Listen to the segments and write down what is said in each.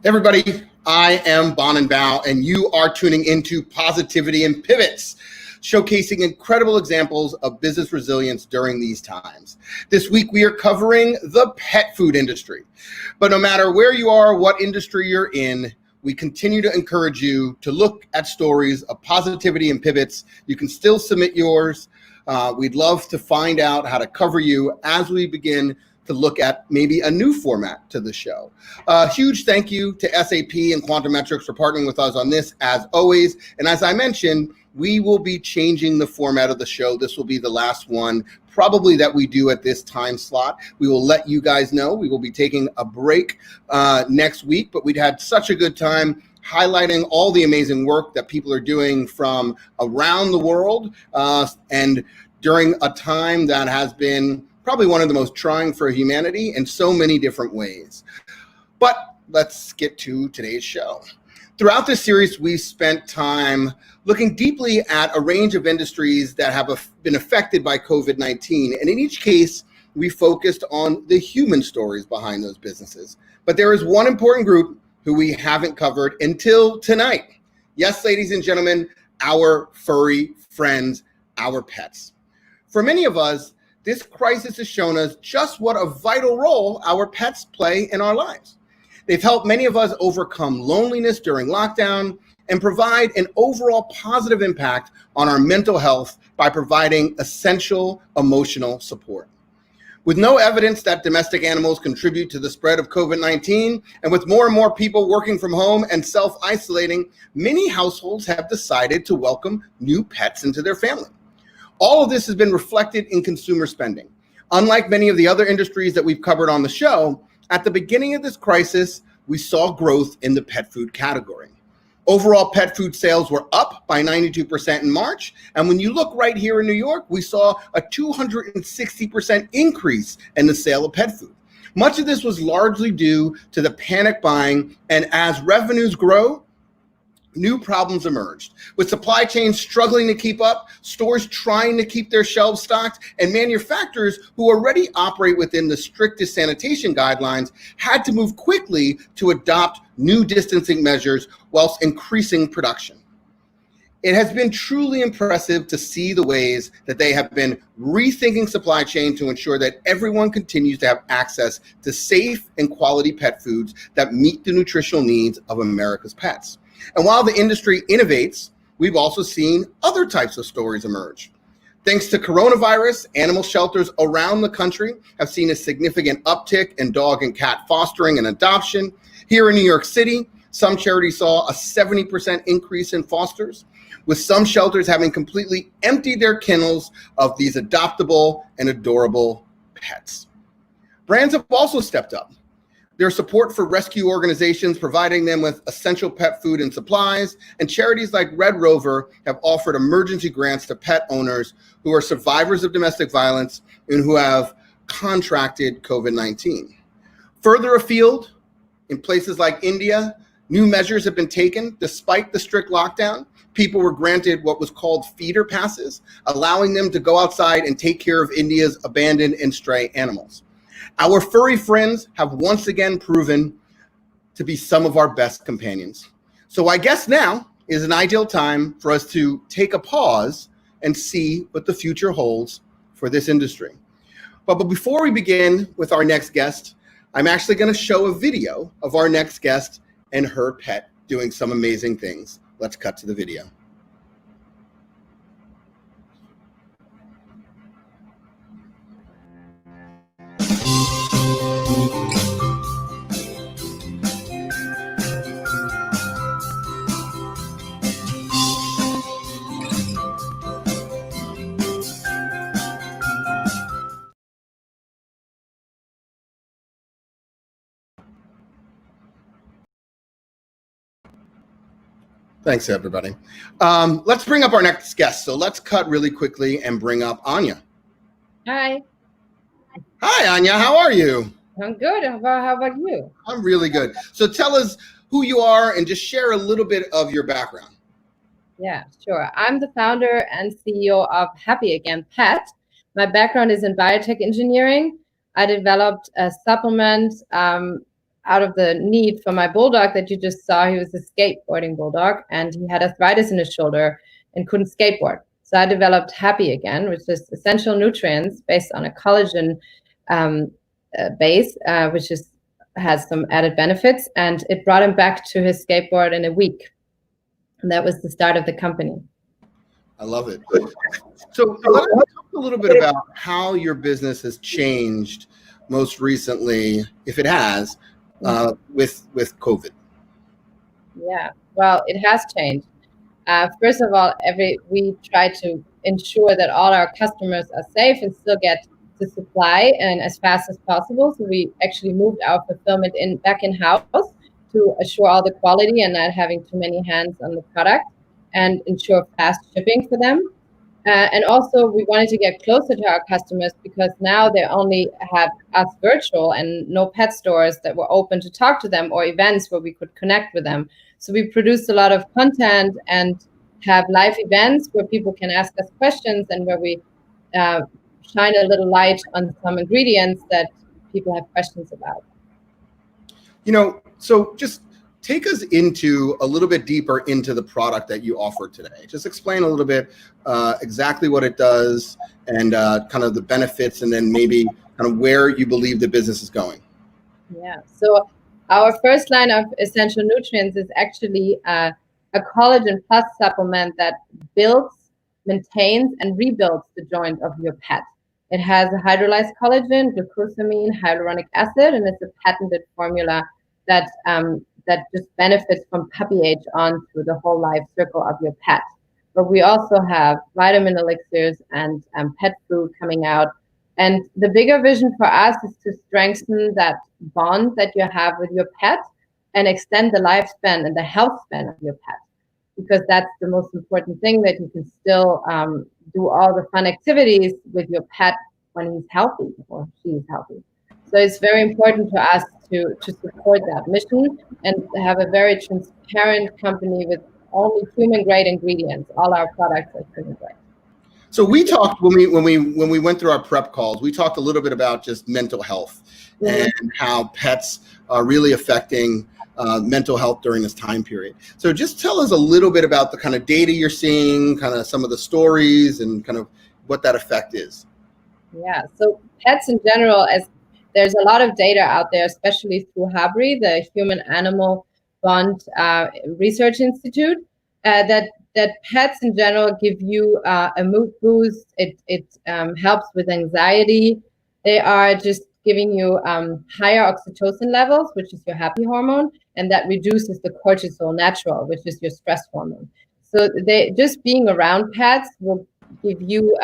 Everybody, I am Bon and Bao, and you are tuning into Positivity and Pivots, showcasing incredible examples of business resilience during these times. This week, we are covering the pet food industry. But no matter where you are, what industry you're in, we continue to encourage you to look at stories of positivity and pivots. You can still submit yours. We'd love to find out how to cover you as we begin to look at maybe a new format to the show. Huge thank you to SAP and Quantum Metrics for partnering with us on this, as always. And as I mentioned, we will be changing the format of the show. This will be the last one, probably, that we do at this time slot. We will let you guys know. We will be taking a break next week, but we'd had such a good time highlighting all the amazing work that people are doing from around the world, and during a time that has been probably one of the most trying for humanity in so many different ways. But let's get to today's show. Throughout this series, we spent time looking deeply at a range of industries that have been affected by COVID-19. And in each case, we focused on the human stories behind those businesses. But there is one important group who we haven't covered until tonight. Yes, ladies and gentlemen, our furry friends, our pets. For many of us, this crisis has shown us just what a vital role our pets play in our lives. They've helped many of us overcome loneliness during lockdown and provide an overall positive impact on our mental health by providing essential emotional support. With no evidence that domestic animals contribute to the spread of COVID-19, and with more and more people working from home and self-isolating, many households have decided to welcome new pets into their family. All of this has been reflected in consumer spending. Unlike many of the other industries that we've covered on the show, at the beginning of this crisis, we saw growth in the pet food category. Overall pet food sales were up by 92% in March. And when you look right here in New York, we saw a 260% increase in the sale of pet food. Much of this was largely due to the panic buying. And as revenues grow, new problems emerged, with supply chains struggling to keep up, stores trying to keep their shelves stocked, and manufacturers who already operate within the strictest sanitation guidelines had to move quickly to adopt new distancing measures whilst increasing production. It has been truly impressive to see the ways that they have been rethinking supply chain to ensure that everyone continues to have access to safe and quality pet foods that meet the nutritional needs of America's pets. And while the industry innovates, we've also seen other types of stories emerge. Thanks to coronavirus, animal shelters around the country have seen a significant uptick in dog and cat fostering and adoption. Here in New York City, some charities saw a 70% increase in fosters, with some shelters having completely emptied their kennels of these adoptable and adorable pets. Brands have also stepped up. Their support for rescue organizations, providing them with essential pet food and supplies, and charities like Red Rover have offered emergency grants to pet owners who are survivors of domestic violence and who have contracted COVID-19. Further afield, in places like India, new measures have been taken. Despite the strict lockdown, people were granted what was called feeder passes, allowing them to go outside and take care of India's abandoned and stray animals. Our furry friends have once again proven to be some of our best companions. So I guess now is an ideal time for us to take a pause and see what the future holds for this industry. But before we begin with our next guest, I'm actually going to show a video of our next guest and her pet doing some amazing things. Let's cut to the video. Thanks, everybody. Let's bring up our next guest. So let's cut really quickly and bring up Anya. Hi. Hi, Anya. How are you? I'm good. How about you? I'm really good. So tell us who you are and just share a little bit of your background. Yeah, sure. I'm the founder and CEO of Happy Again Pet. My background is in biotech engineering. I developed a supplement out of the need for my bulldog that you just saw. He was a skateboarding bulldog, and he had arthritis in his shoulder and couldn't skateboard. So I developed Happy Again, which is essential nutrients based on a collagen base, which has some added benefits, and it brought him back to his skateboard in a week. And that was the start of the company. I love it. So let's talk a little bit about how your business has changed most recently, if it has, with COVID. Yeah, well, it has changed. First of all, we try to ensure that all our customers are safe and still get the supply and as fast as possible. So we actually moved our fulfillment back in-house to assure all the quality and not having too many hands on the product and ensure fast shipping for them. And also we wanted to get closer to our customers because now they only have us virtual and no pet stores that were open to talk to them or events where we could connect with them. So we produced a lot of content and have live events where people can ask us questions and where we shine a little light on some ingredients that people have questions about. So just take us into a little bit deeper into the product that you offer today. Just explain a little bit exactly what it does and kind of the benefits, and then maybe kind of where you believe the business is going. Yeah, so our first line of essential nutrients is actually a collagen plus supplement that builds, maintains, and rebuilds the joint of your pet. It has a hydrolyzed collagen, glucosamine, hyaluronic acid, and it's a patented formula that just benefits from puppy age on through the whole life circle of your pet. But we also have vitamin elixirs and pet food coming out. And the bigger vision for us is to strengthen that bond that you have with your pet and extend the lifespan and the health span of your pet, because that's the most important thing, that you can still do all the fun activities with your pet when he's healthy or she's healthy. So it's very important to us to support that mission and have a very transparent company with only human-grade ingredients. All our products are human-grade. So we talked when we went through our prep calls, we talked a little bit about just mental health and how pets are really affecting mental health during this time period. So just tell us a little bit about the kind of data you're seeing, kind of some of the stories, and kind of what that effect is. Yeah, so pets in general, as there's a lot of data out there, especially through HABRI, the Human Animal Bond Research Institute, that pets in general give you a mood boost. It helps with anxiety. They are just giving you higher oxytocin levels, which is your happy hormone, and that reduces the cortisol natural, which is your stress hormone. So they just being around pets will give you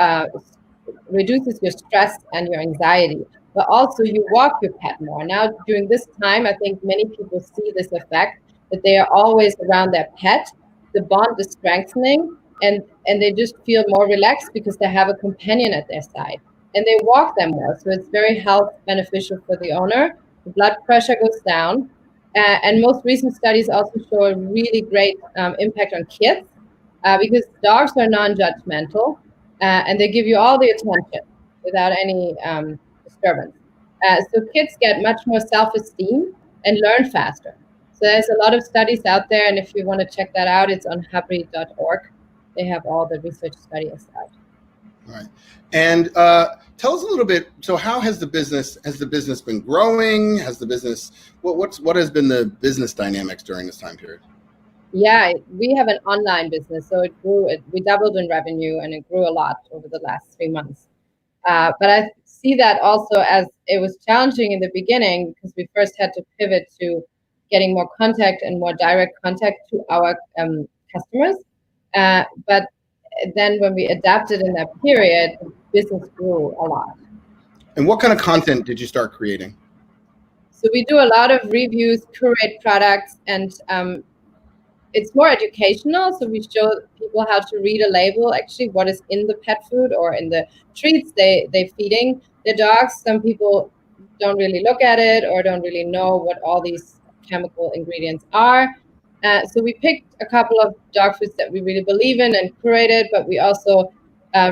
reduces your stress and your anxiety. But also you walk your pet more. Now during this time, I think many people see this effect, that they are always around their pet. The bond is strengthening and they just feel more relaxed because they have a companion at their side. And they walk them more. So it's very health beneficial for the owner. The blood pressure goes down. And most recent studies also show a really great impact on kids because dogs are non-judgmental and they give you all the attention without any disturbance. So kids get much more self-esteem and learn faster. So there's a lot of studies out there, and if you want to check that out, it's on habri.org. They have all the research studies out. Right. And tell us a little bit. So, how has the business been growing? Has the business what has been the business dynamics during this time period? Yeah, we have an online business, so it grew. We doubled in revenue, and it grew a lot over the last 3 months. But I see that also as it was challenging in the beginning because we first had to pivot to getting more contact and more direct contact to our customers. But then when we adapted in that period, the business grew a lot. And what kind of content did you start creating? So we do a lot of reviews, curate products, and it's more educational. So we show people how to read a label, actually, what is in the pet food or in the treats they're feeding their dogs. Some people don't really look at it or don't really know what all these chemical ingredients are. So we picked a couple of dog foods that we really believe in and curated, but we also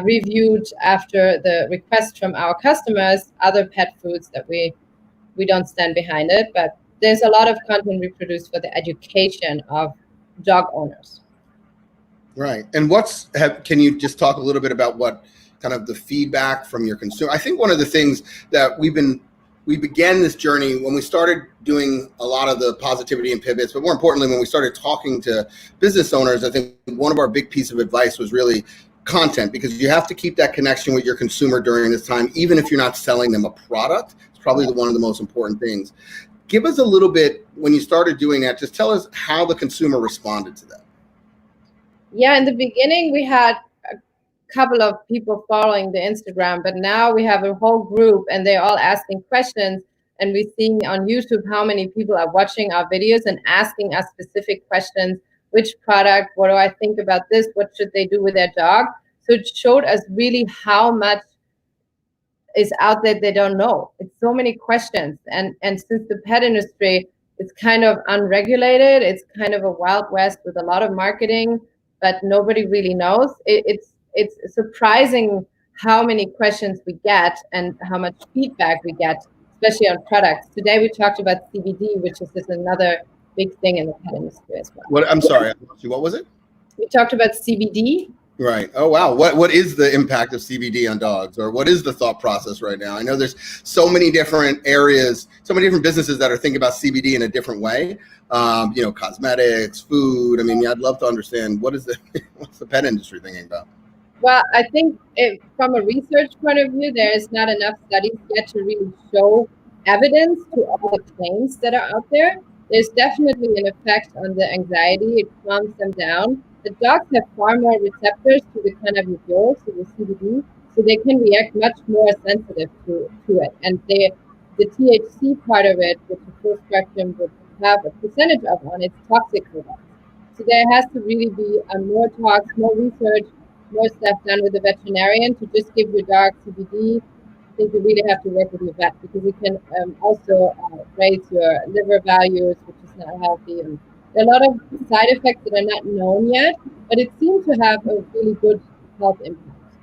reviewed after the request from our customers other pet foods that we don't stand behind it, but there's a lot of content we produce for the education of dog owners. Right. And can you just talk a little bit about what kind of the feedback from your consumer? I think one of the things that we began this journey when we started doing a lot of the positivity and pivots, but more importantly, when we started talking to business owners, I think one of our big piece of advice was really content, because you have to keep that connection with your consumer during this time, even if you're not selling them a product. It's probably one of the most important things. Give us a little bit, when you started doing that, just tell us how the consumer responded to that. Yeah, in the beginning, we had a couple of people following the Instagram, but now we have a whole group and they're all asking questions. And we're seeing on YouTube how many people are watching our videos and asking us specific questions. Which product? What do I think about this? What should they do with their dog? So it showed us really how much is out there they don't know. It's so many questions. And since the pet industry is kind of unregulated, it's kind of a wild west with a lot of marketing, but nobody really knows. It's surprising how many questions we get and how much feedback we get, especially on products. Today we talked about CBD, which is just another big thing in the pet industry as well. I'm sorry, what was it? We talked about CBD. Right. Oh, wow. What is the impact of CBD on dogs, or what is the thought process right now? I know there's so many different areas, so many different businesses that are thinking about CBD in a different way. Cosmetics, food. I mean, I'd love to understand what's the pet industry thinking about? Well, I think from a research point of view, there is not enough studies yet to really show evidence to all the claims that are out there. There's definitely an effect on the anxiety. It calms them down. The dogs have far more receptors to the cannabidiol, to the CBD, so they can react much more sensitive to it. And the THC part of it, which the full spectrum would have a percentage of on, it's toxic for them. So there has to really be more talks, more research, more stuff done with the veterinarian to just give your dog CBD. I think you really have to work with your vet, because it can also raise your liver values, which is not healthy. And there are a lot of side effects that are not known yet, but it seems to have a really good health impact.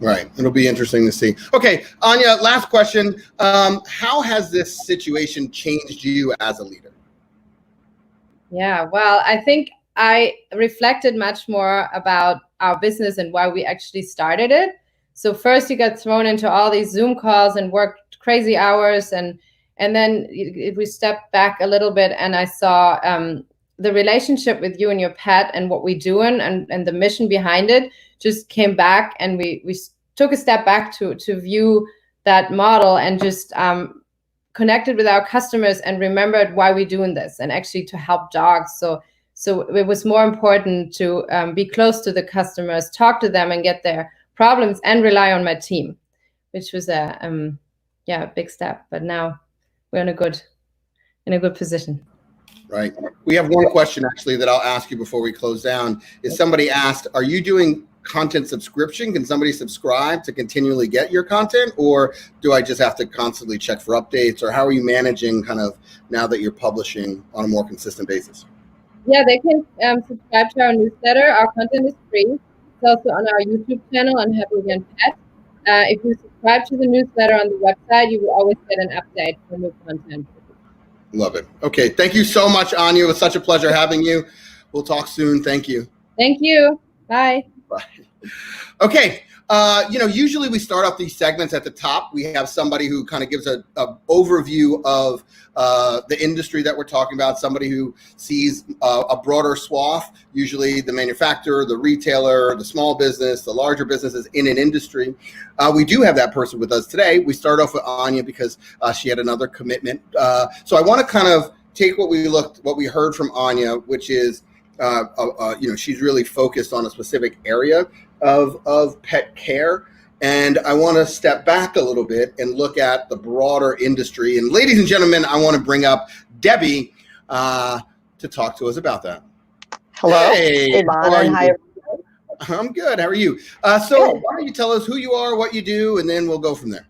Right. It'll be interesting to see. Okay, Anya, last question. How has this situation changed you as a leader? Yeah, well, I think I reflected much more about our business and why we actually started it. So first you got thrown into all these Zoom calls and worked crazy hours. And then if we stepped back a little bit and I saw the relationship with you and your pet and what we're doing and the mission behind it just came back, and we took a step back to view that model and just connected with our customers and remembered why we're doing this, and actually to help dogs. So it was more important to be close to the customers, talk to them and get their problems, and rely on my team, which was a big step. But now we're in a good position. Right. We have one question actually that I'll ask you before we close down. Is somebody asked, are you doing content subscription? Can somebody subscribe to continually get your content, or do I just have to constantly check for updates, or how are you managing kind of now that you're publishing on a more consistent basis? Yeah, they can subscribe to our newsletter. Our content is free. It's also on our YouTube channel on Happy Again Pet. If you subscribe to the newsletter on the website, you will always get an update for new content. Love it. Okay. Thank you so much, Anya. It was such a pleasure having you. We'll talk soon. Thank you. Thank you. Bye. Bye. Okay. Usually we start off these segments at the top. We have somebody who kind of gives a overview of the industry that we're talking about, somebody who sees a broader swath, usually the manufacturer, the retailer, the small business, the larger businesses in an industry. We do have that person with us today. We start off with Anya because she had another commitment. So I want to kind of take what we heard from Anya, which is, she's really focused on a specific area of pet care. And I want to step back a little bit and look at the broader industry. And ladies and gentlemen, I want to bring up Debbie to talk to us about that. Hello. Hey, Bon, and hi. I'm good. How are you? Why don't you tell us who you are, what you do, and then we'll go from there.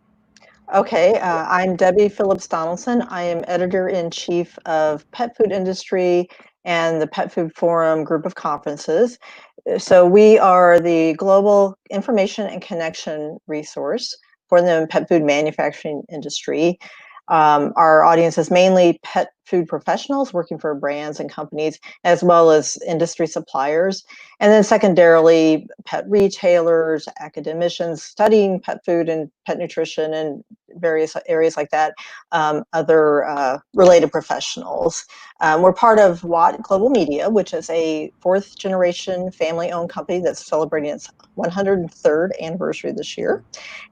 Okay. I'm Debbie Phillips Donaldson. I am editor-in-chief of Petfood Industry and the Petfood Forum group of conferences. So we are the global information and connection resource for the pet food manufacturing industry. Our audience is mainly pet food professionals working for brands and companies, as well as industry suppliers. And then secondarily, pet retailers, academicians studying pet food and pet nutrition and various areas like that, other related professionals. We're part of Watt Global Media, which is a fourth generation family owned company that's celebrating its 103rd anniversary this year.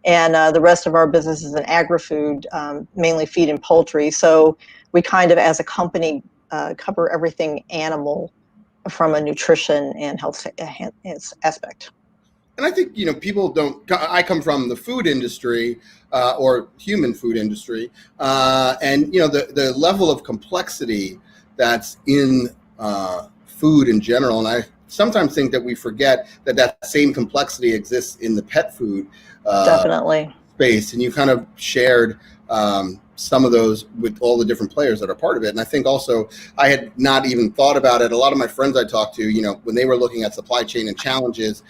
And the rest of our business is in agri-food, mainly feed and poultry. So we kind of, as a company, cover everything animal from a nutrition and health aspect. And I think, people don't, I come from the food industry or human food industry. And, the level of complexity that's in food in general. And I sometimes think that we forget that same complexity exists in the pet food Definitely space. And you kind of shared some of those with all the different players that are part of it. And I think also I had not even thought about it. A lot of my friends I talked to, when they were looking at supply chain and challenges,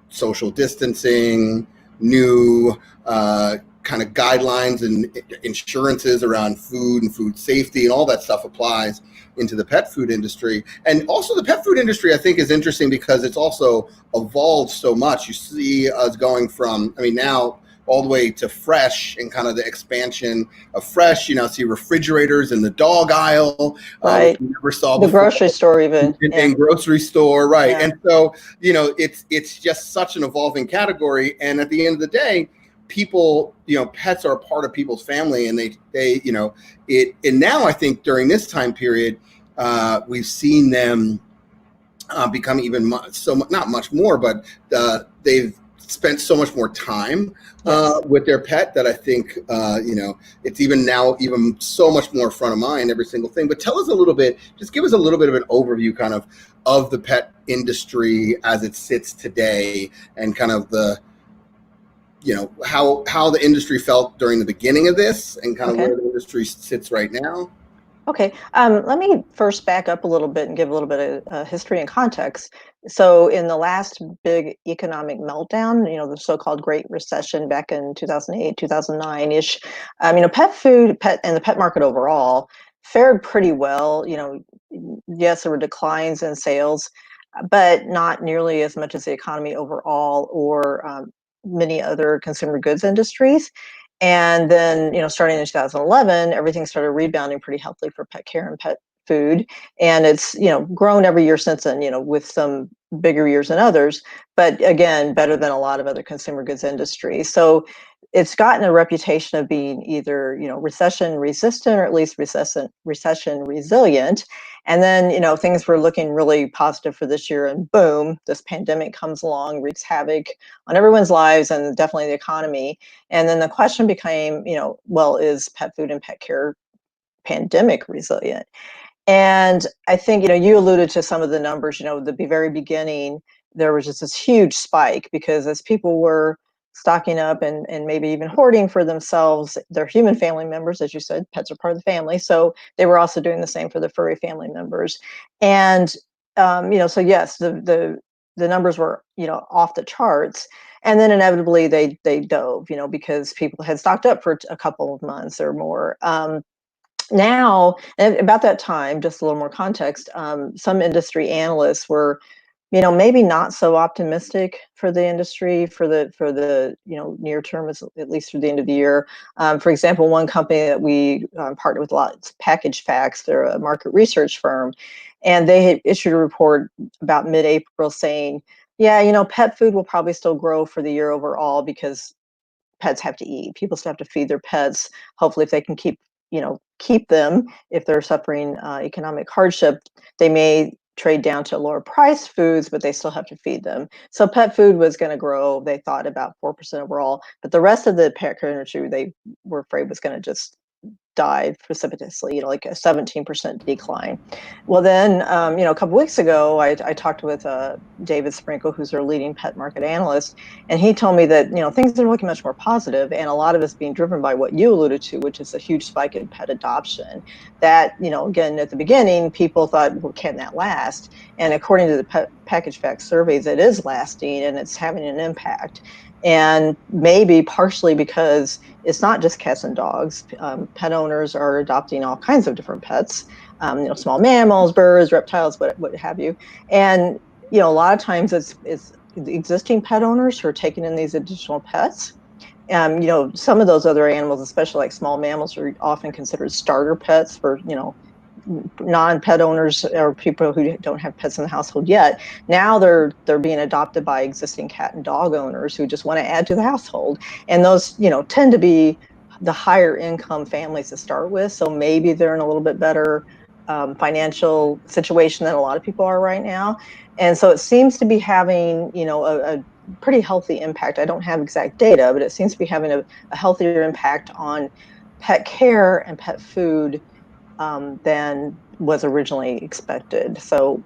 social distancing, new kind of guidelines and insurances around food and food safety and all that stuff applies into the pet food industry. And also the pet food industry, I think, is interesting because it's also evolved so much. You see us going from, now all the way to fresh and kind of the expansion of fresh, see refrigerators in the dog aisle, right. which we never saw the before. Grocery store even. In grocery store, right. Yeah. And so, it's just such an evolving category. And at the end of the day, people, pets are a part of people's family, and they and now I think during this time period, we've seen them become even not much more, but they've spent so much more time with their pet that I think, it's even so much more front of mind, every single thing. But tell us a little bit, just give us a little bit of an overview kind of the pet industry as it sits today, and kind of the, how the industry felt during the beginning of this, and kind of where the industry sits right now. Okay, let me first back up a little bit and give a little bit of history and context. So in the last big economic meltdown, the so-called Great Recession back in 2008, 2009-ish, pet food, and the pet market overall fared pretty well. Yes, there were declines in sales, but not nearly as much as the economy overall or many other consumer goods industries. And then, starting in 2011, everything started rebounding pretty healthily for pet care and pet food. And it's, grown every year since then, with some bigger years than others, but again, better than a lot of other consumer goods industries. So it's gotten a reputation of being either, recession resistant or at least recession resilient. And then, things were looking really positive for this year, and boom, this pandemic comes along, wreaks havoc on everyone's lives and definitely the economy. And then the question became, well, is pet food and pet care pandemic resilient? And I think, you alluded to some of the numbers, the very beginning, there was just this huge spike because as people were stocking up and maybe even hoarding for themselves, their human family members, as you said, pets are part of the family. So they were also doing the same for the furry family members. And, so yes, the numbers were, off the charts. And then inevitably they dove, because people had stocked up for a couple of months or more. Now, and about that time, just a little more context, some industry analysts were, maybe not so optimistic for the industry for the near term, at least through the end of the year. For example, one company that we partner with a lot, it's Package Facts. They're a market research firm, and they had issued a report about mid-April saying, yeah, pet food will probably still grow for the year overall because pets have to eat. People still have to feed their pets. Hopefully, if they can keep them, if they're suffering economic hardship, they may trade down to lower priced foods, but they still have to feed them. So pet food was going to grow, they thought, about 4% overall, but the rest of the pet care industry, they were afraid was going to just die precipitously, like a 17% decline. Well, then, a couple weeks ago, I talked with David Sprinkle, who's our leading pet market analyst, and he told me that, things are looking much more positive, and a lot of it's being driven by what you alluded to, which is a huge spike in pet adoption. That, again, at the beginning, people thought, well, can that last? And according to the packaged facts surveys, it is lasting and it's having an impact. And maybe partially because it's not just cats and dogs. Pet owners are adopting all kinds of different pets, small mammals, birds, reptiles, what have you. And a lot of times it's the existing pet owners who are taking in these additional pets. Some of those other animals, especially like small mammals, are often considered starter pets for non-pet owners or people who don't have pets in the household yet. Now they're being adopted by existing cat and dog owners who just want to add to the household, and those tend to be the higher income families to start with. So maybe they're in a little bit better financial situation than a lot of people are right now, and so it seems to be having a pretty healthy impact. I don't have exact data, but it seems to be having a healthier impact on pet care and pet food than was originally expected. So,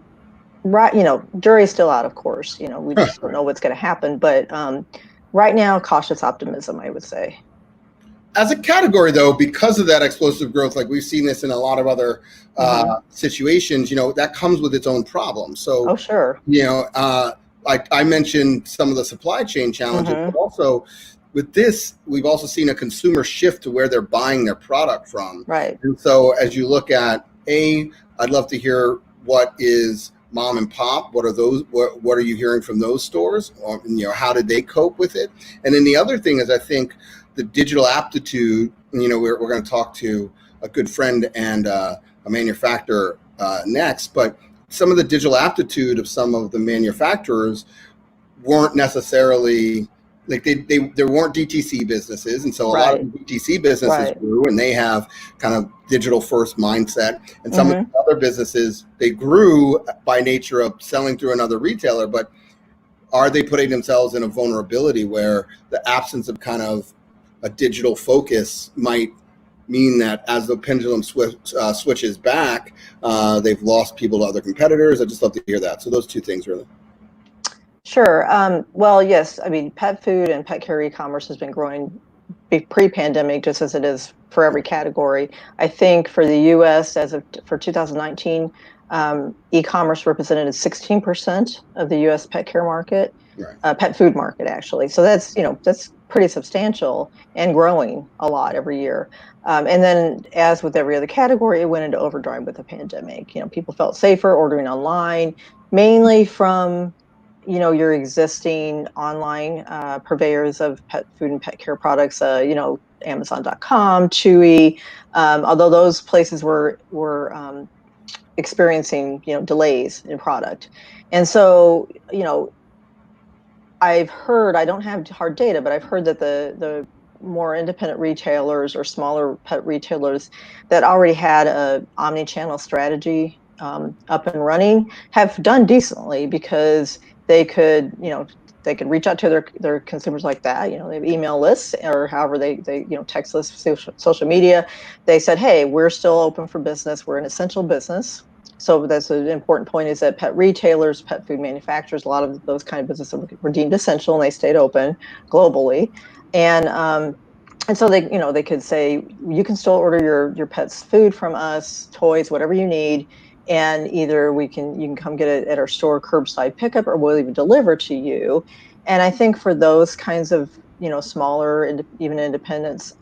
right, jury's still out, of course. We just don't know what's going to happen. But right now, cautious optimism, I would say. As a category, though, because of that explosive growth, like we've seen this in a lot of other situations, that comes with its own problems. So, oh, sure. I mentioned some of the supply chain challenges, but also with this, we've also seen a consumer shift to where they're buying their product from. Right. And so as you look at I'd love to hear what is mom and pop. What are those? What are you hearing from those stores? Or, how did they cope with it? And then the other thing is, I think the digital aptitude. We're going to talk to a good friend and a manufacturer next, but some of the digital aptitude of some of the manufacturers weren't necessarily like there weren't DTC businesses, and so a lot of the DTC businesses grew, and they have kind of digital first mindset. And some of the other businesses, they grew by nature of selling through another retailer, but are they putting themselves in a vulnerability where the absence of kind of a digital focus might mean that as the pendulum switches back, they've lost people to other competitors? I'd just love to hear that. So those two things really. Sure. Well, yes. I mean, pet food and pet care e-commerce has been growing pre-pandemic, just as it is for every category. I think for the U.S., for 2019, e-commerce represented 16% of the U.S. pet care market, pet food market, actually. So that's pretty substantial and growing a lot every year. And then, as with every other category, it went into overdrive with the pandemic. People felt safer ordering online, mainly from your existing online purveyors of pet food and pet care products, Amazon.com, Chewy, although those places were experiencing delays in product. And so I've heard, I don't have hard data, but I've heard that the more independent retailers or smaller pet retailers that already had a omni-channel strategy up and running have done decently, because they could reach out to their consumers like that. They have email lists, or however they text lists, social media. They said, hey, we're still open for business. We're an essential business. So that's an important point, is that pet retailers, pet food manufacturers, a lot of those kind of businesses were deemed essential, and they stayed open globally. And so they could say, you can still order your pet's food from us, toys, whatever you need, and either you can come get it at our store, curbside pickup, or we'll even deliver to you. And I think for those kinds of smaller, even independents,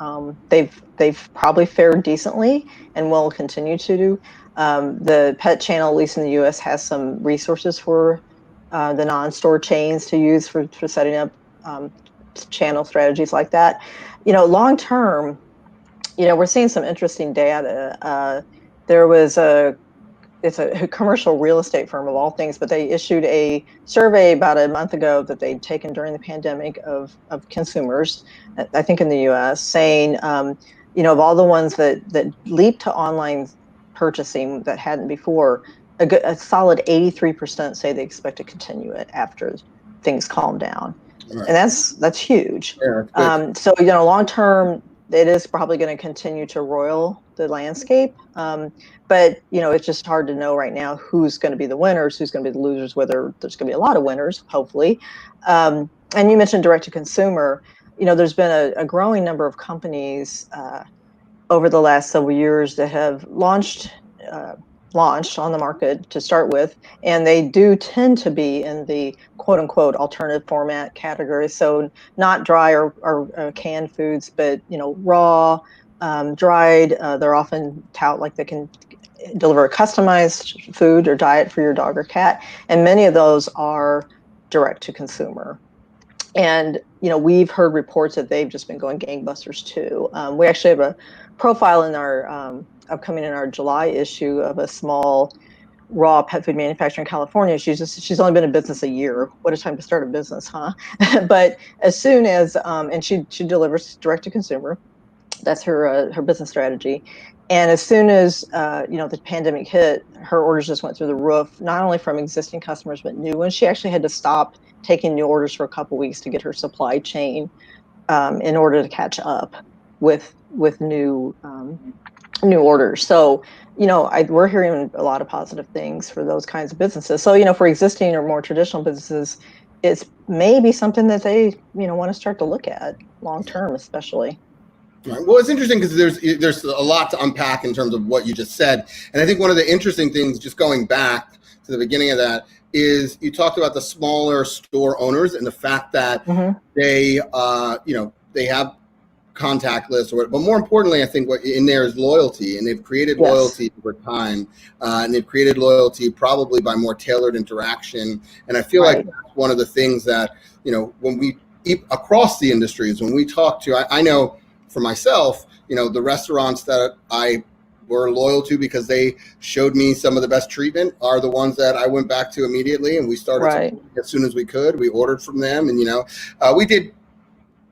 they've probably fared decently and will continue to do. The pet channel, at least in the U.S., has some resources for the non-store chains to use for setting up channel strategies like that. Long term, we're seeing some interesting data. There was it's a commercial real estate firm of all things, but they issued a survey about a month ago that they'd taken during the pandemic of consumers, I think in the U.S., saying, of all the ones that leaped to online purchasing that hadn't before, a solid 83% say they expect to continue it after things calm down. Right. And that's huge. Yeah, so long term, it is probably going to continue to roil the landscape. But it's just hard to know right now who's going to be the winners, who's going to be the losers, whether there's going to be a lot of winners, hopefully. And you mentioned direct to consumer. There's been a growing number of companies over the last several years that have launched launched on the market to start with, and they do tend to be in the quote unquote alternative format category. So not dry or canned foods, but raw, dried. They're often tout like they can deliver a customized food or diet for your dog or cat, and many of those are direct to consumer. And we've heard reports that they've just been going gangbusters too. We actually have a profile in our upcoming in our July issue of a small raw pet food manufacturer in California. She's only been in business a year. What a time to start a business, huh? But as soon as and she delivers direct to consumer. That's her business strategy. And as soon as the pandemic hit, her orders just went through the roof. Not only from existing customers, but new ones. She actually had to stop taking new orders for a couple of weeks to get her supply chain in order to catch up with new orders. So we're hearing a lot of positive things for those kinds of businesses. So for existing or more traditional businesses, it's maybe something that they want to start to look at long term, especially. Right. Well, it's interesting because there's a lot to unpack in terms of what you just said. And I think one of the interesting things, just going back to the beginning of that, is you talked about the smaller store owners and the fact that they, they have contact lists, but more importantly, I think what in there is loyalty, and they've created loyalty over time, and they've created loyalty probably by more tailored interaction. And I feel like that's one of the things that, when we across the industries, when we talk to, I know, for myself, the restaurants that I were loyal to because they showed me some of the best treatment are the ones that I went back to immediately, and we started as soon as we could. We ordered from them, and we did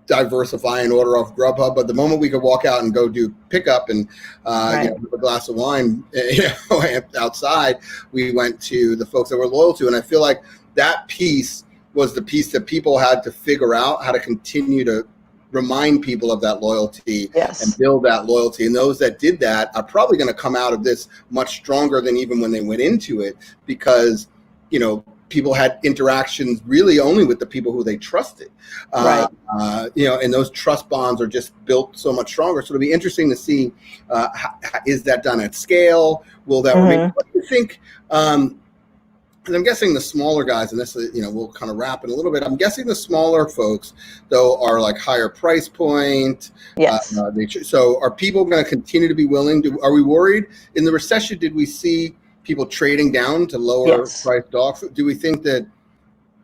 diversify and order off Grubhub, but the moment we could walk out and go do pickup and with a glass of wine outside, we went to the folks that we're loyal to. And I feel like that piece was the piece that people had to figure out how to continue to remind people of that loyalty and build that loyalty. And those that did that are probably going to come out of this much stronger than even when they went into it, because, people had interactions really only with the people who they trusted. And those trust bonds are just built so much stronger. So it'll be interesting to see, is that done at scale? Will that remain? What do you think? And I'm guessing the smaller guys, and this, we'll kind of wrap it a little bit. I'm guessing the smaller folks, though, are like higher price point. Yes. So are people going to continue to be willing to? Are we worried in the recession? Did we see people trading down to lower price dog food? Do we think that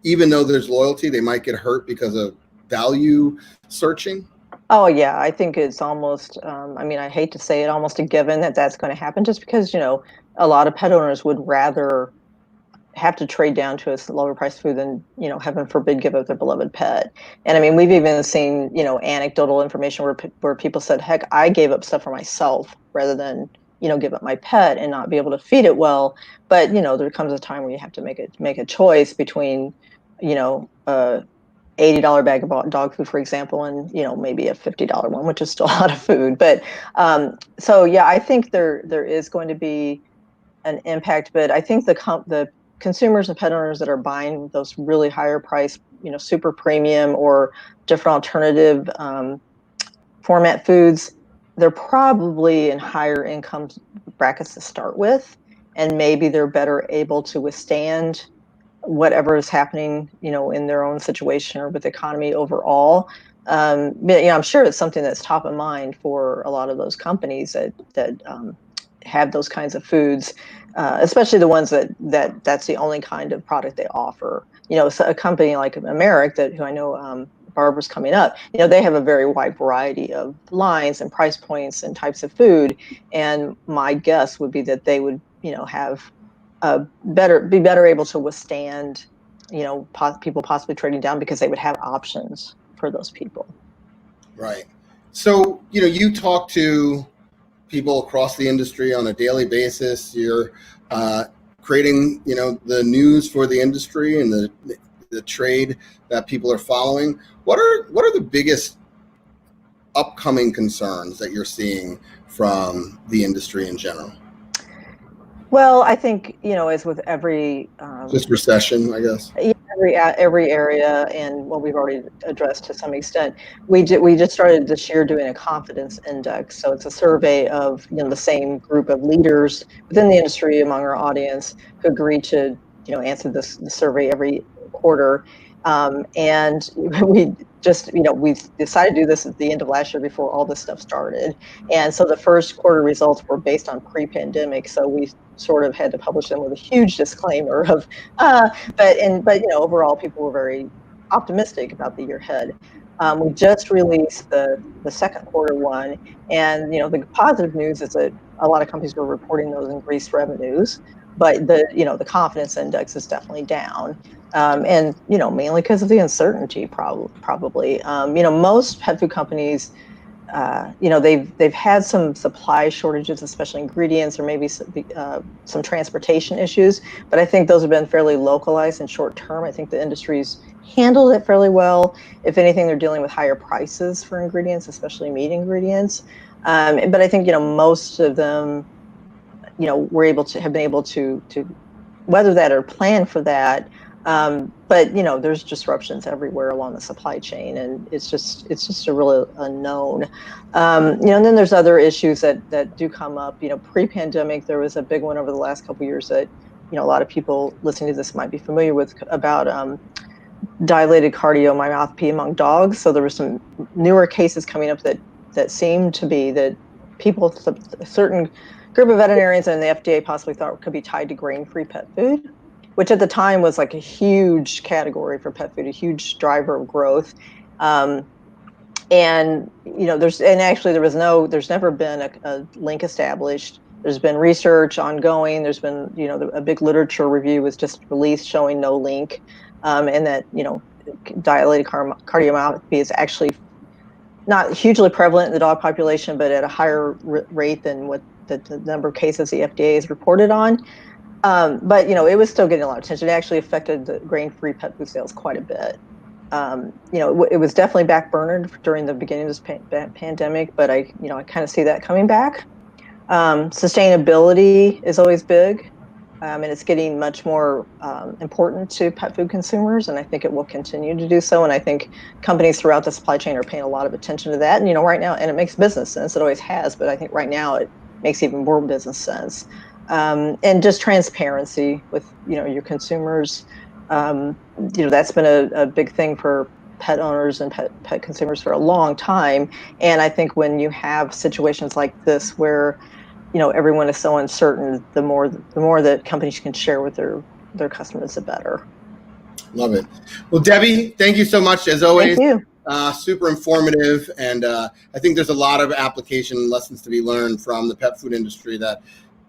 even though there's loyalty, they might get hurt because of value searching? Oh yeah, I think it's almost. I hate to say it, almost a given that that's going to happen, just because a lot of pet owners would rather have to trade down to a lower price food than, heaven forbid, give up their beloved pet. And we've even seen, anecdotal information where people said, heck, I gave up stuff for myself rather than, give up my pet and not be able to feed it well. But, there comes a time where you have to make a choice between, a $80 bag of dog food, for example, and, maybe a $50 one, which is still a lot of food. But I think there is going to be an impact, but I think the consumers and pet owners that are buying those really higher price, super premium or different alternative format foods, they're probably in higher income brackets to start with, and maybe they're better able to withstand whatever is happening, in their own situation or with the economy overall. But, I'm sure it's something that's top of mind for a lot of those companies that have those kinds of foods, especially the ones that's the only kind of product they offer. So a company like Americ, who I know Barbara's coming up, they have a very wide variety of lines and price points and types of food. And my guess would be that they would, have be better able to withstand, people possibly trading down, because they would have options for those people. Right. So, you talk to people across the industry on a daily basis. You're creating, the news for the industry and the trade that people are following. What are the biggest upcoming concerns that you're seeing from the industry in general? Well, I think, as with every just recession, I guess. Yeah, every area, and what we've already addressed to some extent. We just started this year doing a confidence index. So it's a survey of the same group of leaders within the industry among our audience who agreed to answer the survey every quarter. And we just we decided to do this at the end of last year before all this stuff started. And so the first quarter results were based on pre-pandemic. So we sort of had to publish them with a huge disclaimer of but overall people were very optimistic about the year ahead. We just released the second quarter one, and the positive news is that a lot of companies were reporting those increased revenues, but the confidence index is definitely down, and mainly because of the uncertainty, probably. Most pet food companies, they've had some supply shortages, especially ingredients, or maybe some transportation issues. But I think those have been fairly localized and short term. I think the industry's handled it fairly well. If anything, they're dealing with higher prices for ingredients, especially meat ingredients. But I think most of them, have been able to weather that or plan for that. But there's disruptions everywhere along the supply chain, and it's just a real unknown. And then there's other issues that do come up. Pre-pandemic, there was a big one over the last couple of years that a lot of people listening to this might be familiar with, about dilated cardiomyopathy among dogs. So there were some newer cases coming up that seemed to be that people, a certain group of veterinarians and the FDA possibly thought could be tied to grain-free pet food, which at the time was like a huge category for pet food, a huge driver of growth. And there's never been a link established. There's been research ongoing. There's been a big literature review was just released showing no link, and that dilated cardiomyopathy is actually not hugely prevalent in the dog population, but at a higher rate than what the number of cases the FDA has reported on. But it was still getting a lot of attention. It actually affected the grain-free pet food sales quite a bit. It was definitely backburnered during the beginning of this pandemic, but I kind of see that coming back. Sustainability is always big, and it's getting much more important to pet food consumers, and I think it will continue to do so. And I think companies throughout the supply chain are paying a lot of attention to that. And right now, and it makes business sense. It always has, but I think right now it makes even more business sense. And just transparency with your consumers. That's been a big thing for pet owners and pet consumers for a long time. And I think when you have situations like this where everyone is so uncertain, the more that companies can share with their customers, the better. Love it. Well, Debbie, thank you so much as always. Thank you. Super informative, and I think there's a lot of application lessons to be learned from the pet food industry that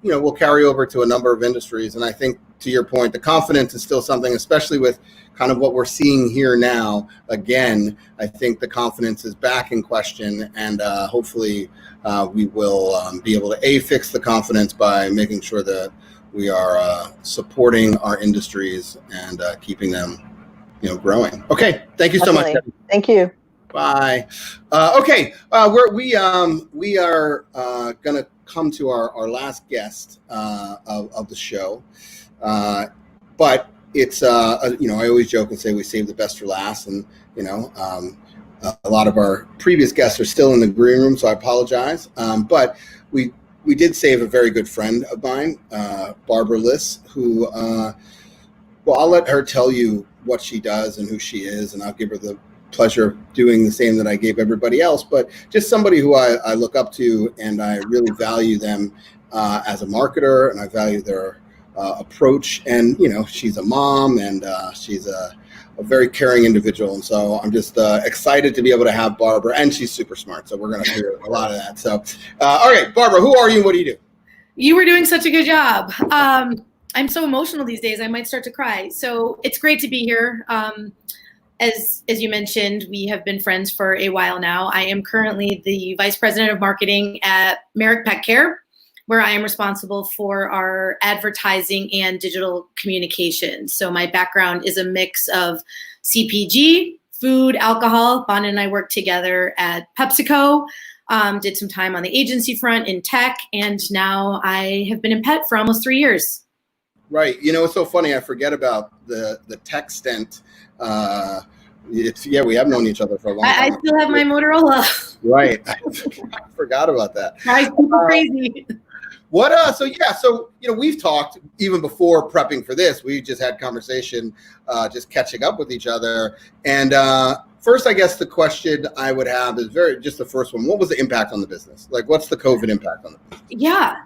will carry over to a number of industries. And I think, to your point, the confidence is still something, especially with kind of what we're seeing here now. Again, I think the confidence is back in question, and hopefully we will be able to fix the confidence by making sure that we are supporting our industries and keeping them growing. Okay, thank you so much. Definitely. Thank you. Bye. Okay, we are going to come to our last guest of the show, but it's I always joke and say we save the best for last, and a lot of our previous guests are still in the green room, so I apologize. But we did save a very good friend of mine, Barbara Liss, who I'll let her tell you what she does and who she is, and I'll give her the pleasure of doing the same that I gave everybody else. But just somebody who I look up to, and I really value them as a marketer, and I value their approach. And she's a mom, and she's a very caring individual, and so I'm just excited to be able to have Barbara, and she's super smart, so we're going to hear a lot of that. So all right, Barbara, who are you and what do you do? You were doing such a good job. I'm so emotional these days, I might start to cry. So it's great to be here. As you mentioned, we have been friends for a while now. I am currently the Vice President of Marketing at Merrick Pet Care, where I am responsible for our advertising and digital communications. So my background is a mix of CPG, food, alcohol. Bon and I worked together at PepsiCo, did some time on the agency front in tech, and now I have been in pet for almost 3 years. Right. You know, it's so funny. I forget about the tech stint. We have known each other for a long time. I still have my Motorola. Right. I forgot about that. Drives people crazy. So we've talked even before prepping for this. We just had conversation, just catching up with each other. And first, I guess the question I would have is just the first one. What was the impact on the business? Like, what's the COVID impact on the business? Yeah.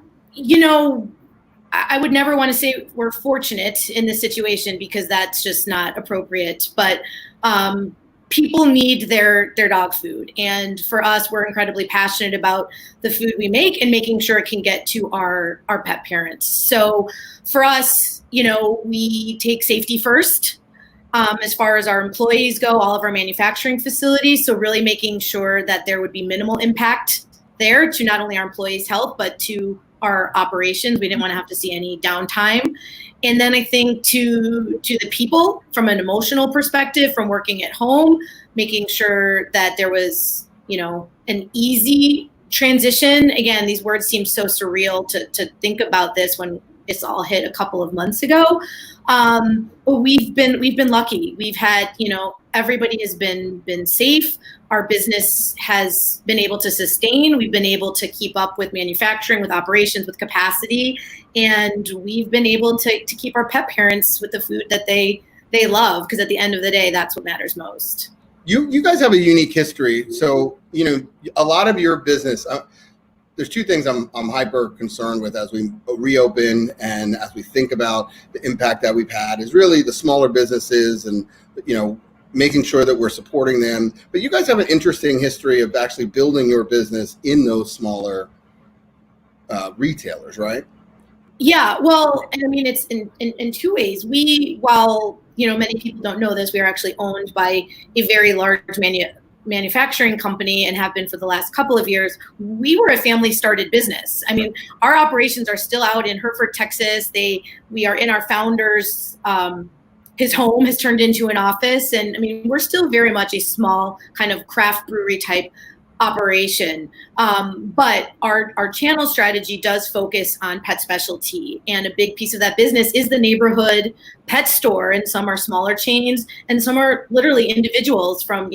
I would never want to say we're fortunate in this situation because that's just not appropriate. But people need their dog food. And for us, we're incredibly passionate about the food we make and making sure it can get to our pet parents. So for us, we take safety first as far as our employees go, all of our manufacturing facilities. So really making sure that there would be minimal impact there to not only our employees' health, but to our operations. We didn't want to have to see any downtime. And then I think to the people from an emotional perspective, from working at home, making sure that there was, an easy transition. Again, these words seem so surreal to think about this when it's all hit a couple of months ago. But we've been lucky. We've had, everybody has been safe. Our business has been able to sustain. We've been able to keep up with manufacturing, with operations, with capacity. And we've been able to keep our pet parents with the food that they love, because at the end of the day, that's what matters most. You guys have a unique history. So, a lot of your business, there's two things I'm hyper concerned with as we reopen and as we think about the impact that we've had is really the smaller businesses and, making sure that we're supporting them. But you guys have an interesting history of actually building your business in those smaller retailers, right? Yeah, well, and I mean, it's in two ways. While many people don't know this, we are actually owned by a very large manufacturing company and have been for the last couple of years. We were a family-started business. I mean, our operations are still out in Hereford, Texas. We are in our founder's his home has turned into an office, and I mean, we're still very much a small kind of craft brewery type operation. But our channel strategy does focus on pet specialty. And a big piece of that business is the neighborhood pet store. And some are smaller chains and some are literally individuals from,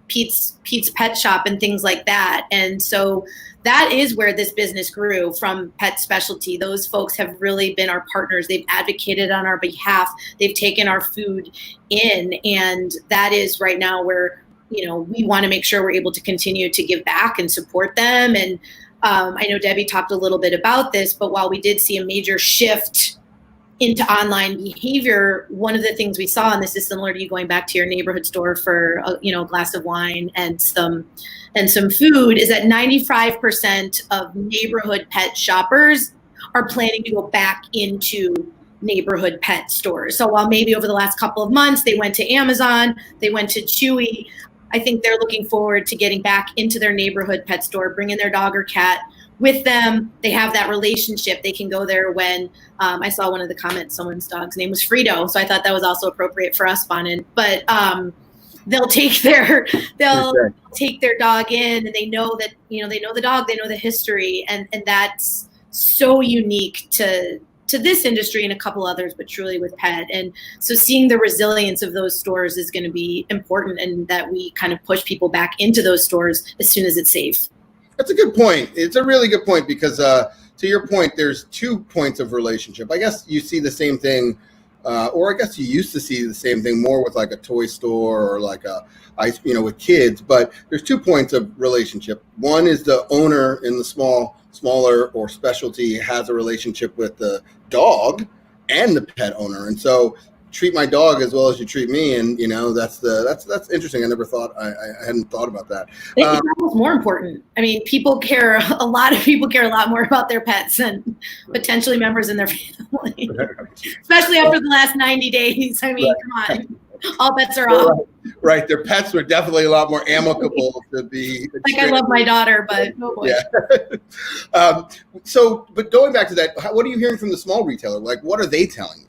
Pete's Pet Shop and things like that. And so that is where this business grew, from pet specialty. Those folks have really been our partners. They've advocated on our behalf. They've taken our food in. And that is right now where we want to make sure we're able to continue to give back and support them. And I know Debbie talked a little bit about this, but while we did see a major shift into online behavior, one of the things we saw, and this is similar to you going back to your neighborhood store for a glass of wine and some food, is that 95% of neighborhood pet shoppers are planning to go back into neighborhood pet stores. So while maybe over the last couple of months they went to Amazon, they went to Chewy, I think they're looking forward to getting back into their neighborhood pet store, bringing their dog or cat with them. They have that relationship. They can go there when I saw one of the comments, someone's dog's name was Frito. So I thought that was also appropriate for us, Bonin. But they'll take their dog in, and they know that, they know the dog, they know the history. And that's so unique to this industry and a couple others, but truly with pet. And so seeing the resilience of those stores is going to be important, and that we kind of push people back into those stores as soon as it's safe. That's a good point. It's a really good point because to your point, there's 2 points of relationship. I guess you see the same thing, or I guess you used to see the same thing more with like a toy store or like with kids, but there's 2 points of relationship. One is the owner in the smaller or specialty has a relationship with the dog and the pet owner. And so treat my dog as well as you treat me. And, that's interesting. I never thought, I hadn't thought about that. I think it's almost more important. I mean, a lot of people care a lot more about their pets than potentially members in their family, especially after the last 90 days. I mean, Come on. All bets are off. Right. Their pets were definitely a lot more amicable to be. Like, I love my daughter, but oh boy. Yeah. But going back to that, what are you hearing from the small retailer? Like, what are they telling you?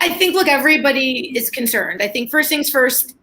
I think, look, everybody is concerned. I think first things first,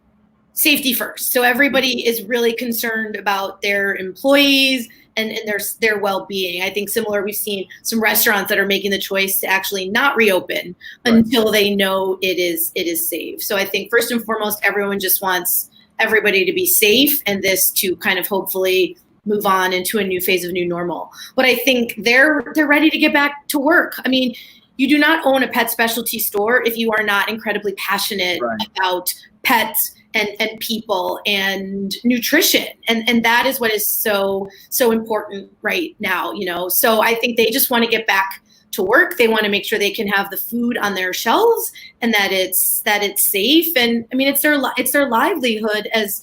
safety first. So everybody is really concerned about their employees and their well-being. I think similar, we've seen some restaurants that are making the choice to actually not reopen until they know it is safe. So I think first and foremost, everyone just wants everybody to be safe, and this to kind of hopefully move on into a new phase of new normal. But I think they're ready to get back to work. I mean, you do not own a pet specialty store if you are not incredibly passionate about pets and people and nutrition. And that is what is so important right now, you know. So I think they just want to get back to work. They want to make sure they can have the food on their shelves and that it's safe. And I mean, it's their livelihood as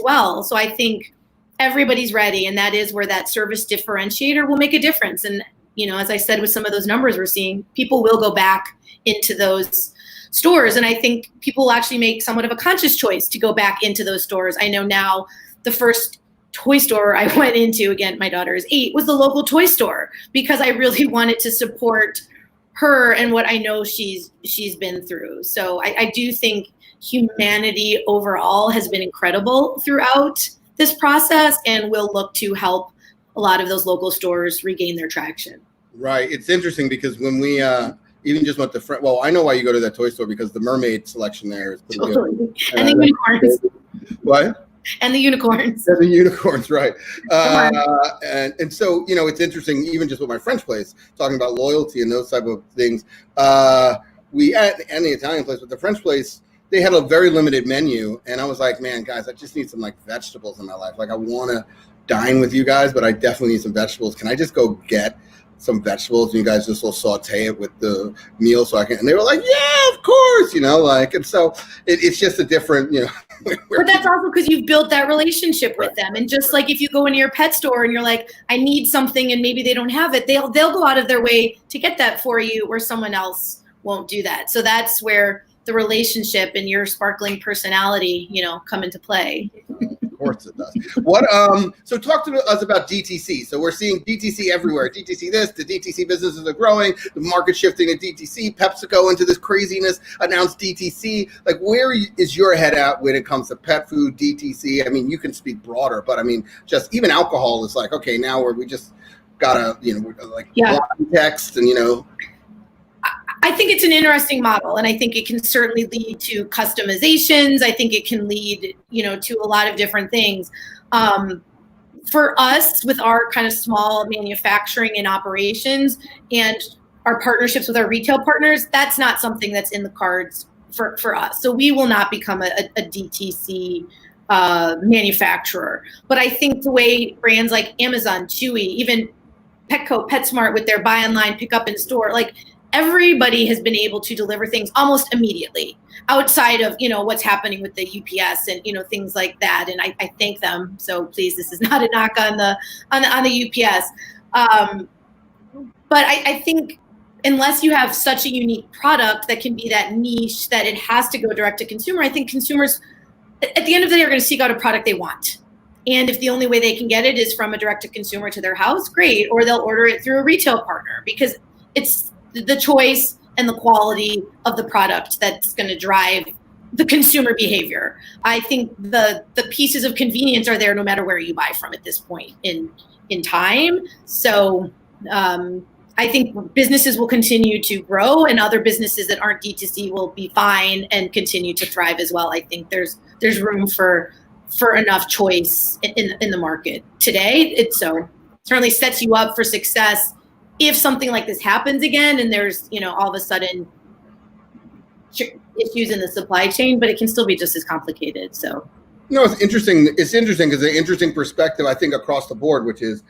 well. So I think everybody's ready, and that is where that service differentiator will make a difference. And, you know, as I said, with some of those numbers we're seeing, people will go back into those stores. And I think people will actually make somewhat of a conscious choice to go back into those stores. I know now the first toy store I went into, again, my daughter is 8, was the local toy store, because I really wanted to support her and what I know she's been through. So I do think humanity overall has been incredible throughout this process, and will look to help a lot of those local stores regain their traction. Right. It's interesting because when we even just went to well, I know why you go to that toy store, because the mermaid selection there is pretty good. And the unicorns. What? And the unicorns. And the unicorns, right. And so, you know, it's interesting, even just with my French place, talking about loyalty and those type of things. We at the Italian place, with the French place, they had a very limited menu. And I was like, man, guys, I just need some like vegetables in my life. Like, I want to dine with you guys, but I definitely need some vegetables. Can I just go get some vegetables and you guys just will saute it with the meal so I can? And they were like, yeah, of course, you know, like, and so it's just a different, you know. But that's also because you've built that relationship with them. And just like if you go into your pet store and you're like, I need something, and maybe they don't have it, they'll go out of their way to get that for you, where someone else won't do that. So that's where the relationship and your sparkling personality, you know, come into play. Of course it does. What so talk to us about DTC. So we're seeing DTC everywhere. DTC this, the DTC businesses are growing, the market shifting to DTC. PepsiCo into this craziness announced DTC. Like, where is your head at when it comes to pet food, DTC? I mean, you can speak broader, but I mean, just even alcohol is like, okay, now we just gotta, you know, like text and, you know. I think it's an interesting model, and I think it can certainly lead to customizations. I think it can lead, you know, to a lot of different things. For us, with our kind of small manufacturing and operations and our partnerships with our retail partners, that's not something that's in the cards for us. So we will not become a DTC manufacturer. But I think the way brands like Amazon, Chewy, even Petco, PetSmart with their buy online, pick up in store, like, everybody has been able to deliver things almost immediately, outside of, you know, what's happening with the UPS and, you know, things like that. And I thank them. So please, this is not a knock on the UPS. But I think unless you have such a unique product that can be that niche that it has to go direct to consumer, I think consumers at the end of the day are going to seek out a product they want. And if the only way they can get it is from a direct to consumer to their house, great. Or they'll order it through a retail partner, because it's the choice and the quality of the product that's going to drive the consumer behavior. I think the pieces of convenience are there no matter where you buy from at this point in time. So I think businesses will continue to grow, and other businesses that aren't D2C will be fine and continue to thrive as well. I think there's room for enough choice in the market today. It certainly sets you up for success if something like this happens again, and there's, you know, all of a sudden issues in the supply chain, but it can still be just as complicated. So, no, it's interesting. It's interesting because an interesting perspective, I think, across the board, which is,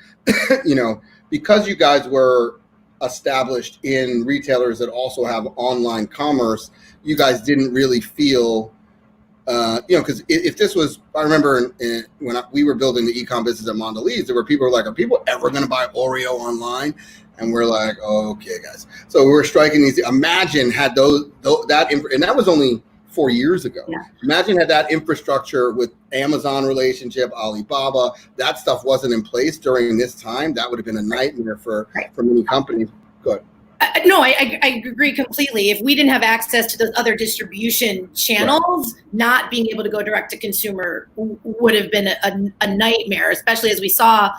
you know, because you guys were established in retailers that also have online commerce, you guys didn't really feel, you know, because if this was, I remember when we were building the e-com business at Mondelez, there were people who were like, are people ever going to buy Oreo online? And we're like, oh, okay, guys. So we're striking these. Imagine had and that was only 4 years ago. Yeah. Imagine had that infrastructure with Amazon relationship, Alibaba, that stuff wasn't in place during this time. That would have been a nightmare for many companies. Good. No, I agree completely. If we didn't have access to those other distribution channels, not being able to go direct to consumer would have been a nightmare, especially as we saw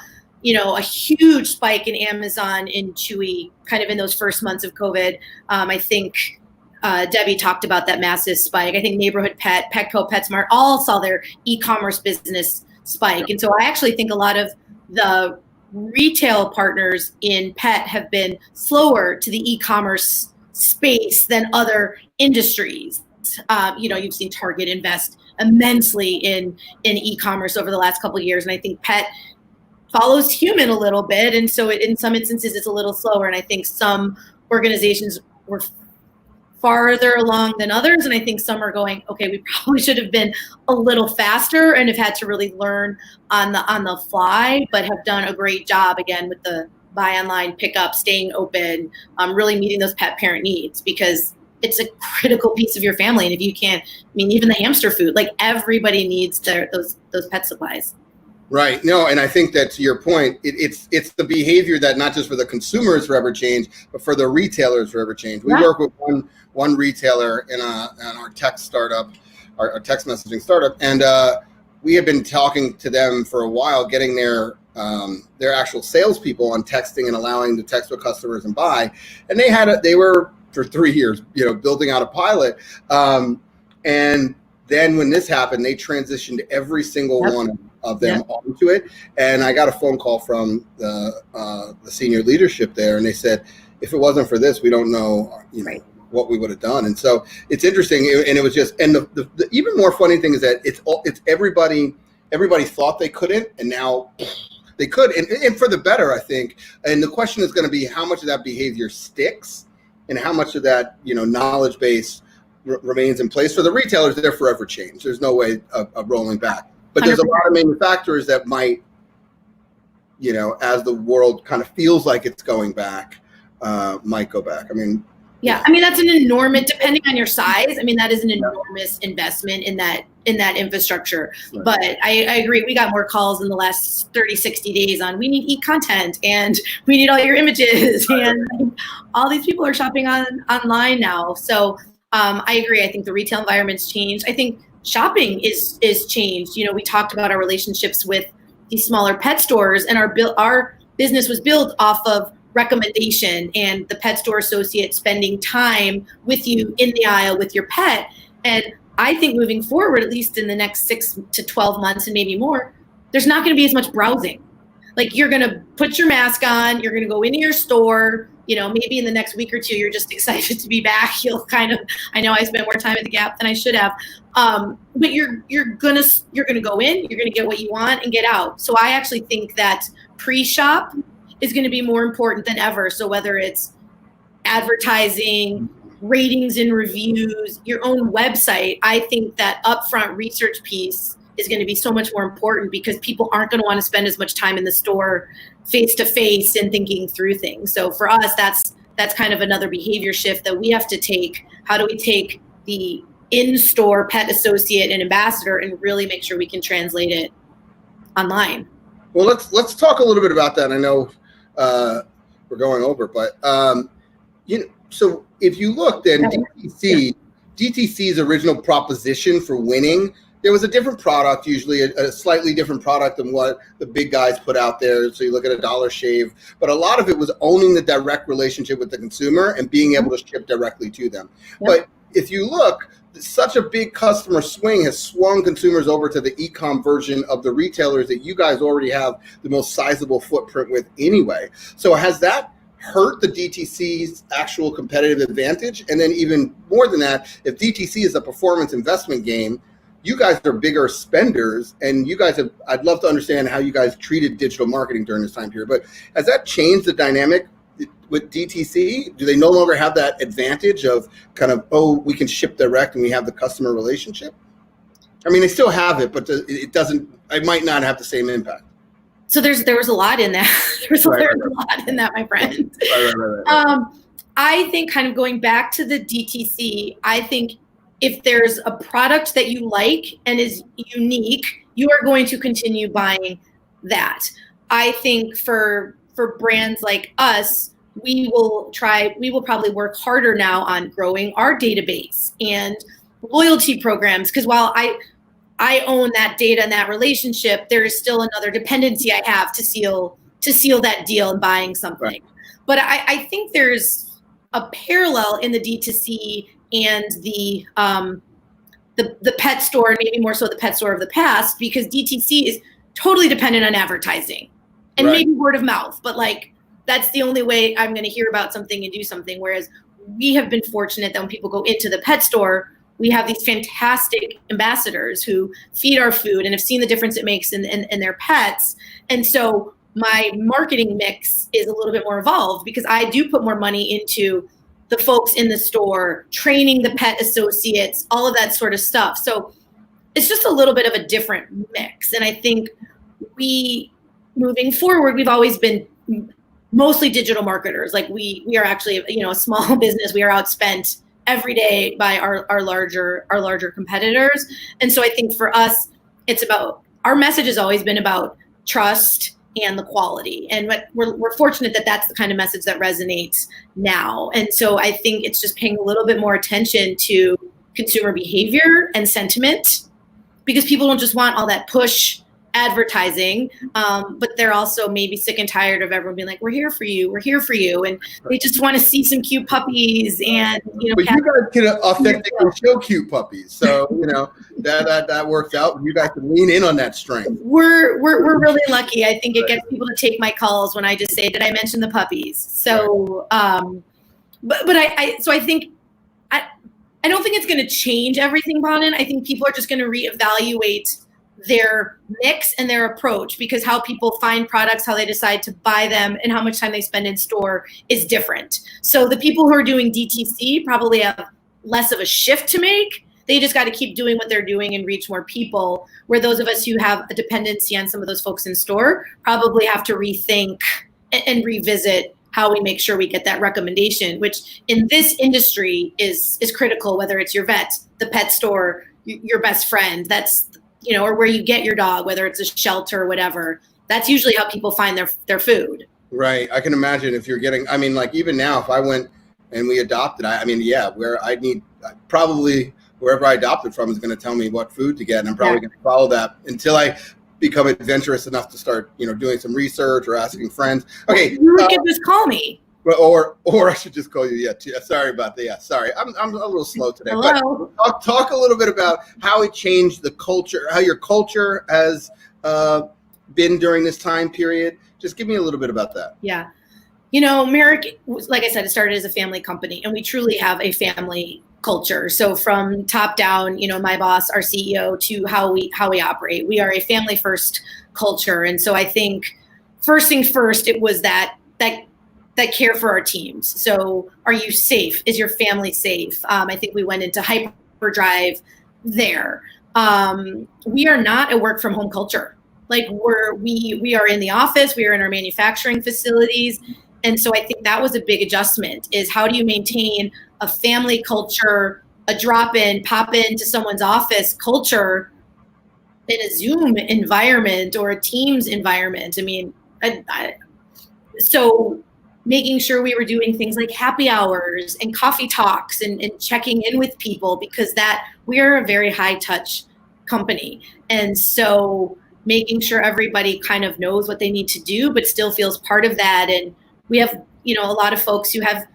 a huge spike in Amazon and Chewy kind of in those first months of COVID. I think Debbie talked about that massive spike. I think Neighborhood Pet, Petco, PetSmart all saw their e-commerce business spike. And so I actually think a lot of the retail partners in pet have been slower to the e-commerce space than other industries. You've seen Target invest immensely in e-commerce over the last couple of years. And I think pet follows human a little bit. And so in some instances, it's a little slower. And I think some organizations were farther along than others. And I think some are going, okay, we probably should have been a little faster and have had to really learn on the fly, but have done a great job, again, with the buy online, pick up, staying open, really meeting those pet parent needs, because it's a critical piece of your family. And if you can't, even the hamster food, like everybody needs those pet supplies. Right. No, and I think that, to your point, it's the behavior that not just for the consumers forever change, but for the retailers forever change. We work with one retailer in our tech startup, our text messaging startup, and we have been talking to them for a while, getting their actual salespeople on texting and allowing to text with customers and buy. And they were for 3 years, building out a pilot, and then when this happened, they transitioned every single one of them onto it. And I got a phone call from the senior leadership there, and they said, if it wasn't for this, we don't know, what we would have done. And so it's interesting. And it was just, and the even more funny thing is that it's everybody thought they couldn't, and now they could, and for the better, I think. And the question is going to be how much of that behavior sticks and how much of that, knowledge base remains in place. For the retailers, they're forever changed. There's no way of rolling back. But there's 100%. A lot of manufacturers that might, as the world kind of feels like it's going back, might go back. That's an enormous, depending on your size, that is an enormous investment in that infrastructure. Right. But I agree. We got more calls in the last 30, 60 days on, we need e-content and we need all your images. And all these people are shopping online now. So I agree. I think the retail environment's changed. I think shopping is changed. We talked about our relationships with these smaller pet stores, and our business was built off of recommendation and the pet store associate spending time with you in the aisle with your pet. And I think moving forward, at least in the next 6 to 12 months and maybe more, there's not going to be as much browsing. Like, you're going to put your mask on, you're going to go into your store, maybe in the next week or two, you're just excited to be back. You'll I know I spent more time at the Gap than I should have. But you're going to go in, you're going to get what you want and get out. So I actually think that pre-shop is going to be more important than ever. So whether it's advertising, ratings and reviews, your own website, I think that upfront research piece is going to be so much more important, because people aren't going to want to spend as much time in the store face to face and thinking through things. So for us, that's kind of another behavior shift that we have to take. How do we take the in-store pet associate and ambassador and really make sure we can translate it online? Well, let's talk a little bit about that. I know we're going over, but so if you look, then DTC's original proposition for winning, there was a different product, usually a slightly different product than what the big guys put out there. So you look at a Dollar Shave, but a lot of it was owning the direct relationship with the consumer and being able to ship directly to them. Yep. But if you look, such a big customer swing has swung consumers over to the e-com version of the retailers that you guys already have the most sizable footprint with anyway. So has that hurt the DTC's actual competitive advantage? And then even more than that, if DTC is a performance investment game, you guys are bigger spenders, and I'd love to understand how you guys treated digital marketing during this time period, but has that changed the dynamic with DTC? Do they no longer have that advantage of kind of, we can ship direct and we have the customer relationship? They still have it, but it might not have the same impact. So there was a lot in that. There's a lot in that, my friend. Right. I think, kind of going back to the DTC, I think if there's a product that you like and is unique, you are going to continue buying that. I think for brands like us, we will probably work harder now on growing our database and loyalty programs, because while I own that data and that relationship, there is still another dependency I have to seal to seal that deal and buying something. Right. But I think there's a parallel in the D2C and the pet store, maybe more so the pet store of the past, because DTC is totally dependent on advertising and maybe word of mouth, but like that's the only way I'm going to hear about something and do something. Whereas we have been fortunate that when people go into the pet store, we have these fantastic ambassadors who feed our food and have seen the difference it makes in their pets. And so my marketing mix is a little bit more evolved because I do put more money into the folks in the store, training the pet associates, all of that sort of stuff. So it's just a little bit of a different mix. And I think moving forward, we've always been mostly digital marketers. Like we are actually, a small business. We are outspent every day by our larger competitors. And so I think for us, it's about, our message has always been about trust and the quality. And we're fortunate that that's the kind of message that resonates now. And so I think it's just paying a little bit more attention to consumer behavior and sentiment, because people don't just want all that push advertising, but they're also maybe sick and tired of everyone being like, we're here for you, and they just want to see some cute puppies. And but you guys can authentically show cute puppies, so that works out. You guys can lean in on that strength. We're really lucky. I think it gets people to take my calls when I just say, did I mention the puppies? So but I think I don't think it's going to change everything, Bonin. I think people are just going to reevaluate their mix and their approach, because how people find products, how they decide to buy them, and how much time they spend in store is different. So the people who are doing DTC probably have less of a shift to make. They just got to keep doing what they're doing and reach more people, where those of us who have a dependency on some of those folks in store probably have to rethink and revisit how we make sure we get that recommendation, which in this industry is critical, whether it's your vet, the pet store, your best friend, that's or where you get your dog, whether it's a shelter or whatever. That's usually how people find their food. Right. I can imagine if you're getting, even now, if I went and we adopted, probably wherever I adopted from is going to tell me what food to get. And I'm probably going to follow that until I become adventurous enough to start, doing some research or asking friends. Okay. You could just call me. Or I should just call you. Yeah. Sorry about that. Yeah. Sorry. I'm a little slow today. Hello. But talk a little bit about how it changed the culture, how your culture has been during this time period. Just give me a little bit about that. Yeah. Merrick, like I said, it started as a family company, and we truly have a family culture. So from top down, my boss, our CEO, to how we operate, we are a family first culture. And so I think first things first, it was that care for our teams. So are you safe? Is your family safe? I think we went into hyperdrive there. We are not a work from home culture. Like we are in the office, we are in our manufacturing facilities. And so I think that was a big adjustment, is how do you maintain a family culture, a drop-in, pop into someone's office culture in a Zoom environment or a Teams environment? So making sure we were doing things like happy hours and coffee talks and checking in with people, because we are a very high touch company. And so making sure everybody kind of knows what they need to do, but still feels part of that. And we have, a lot of folks who have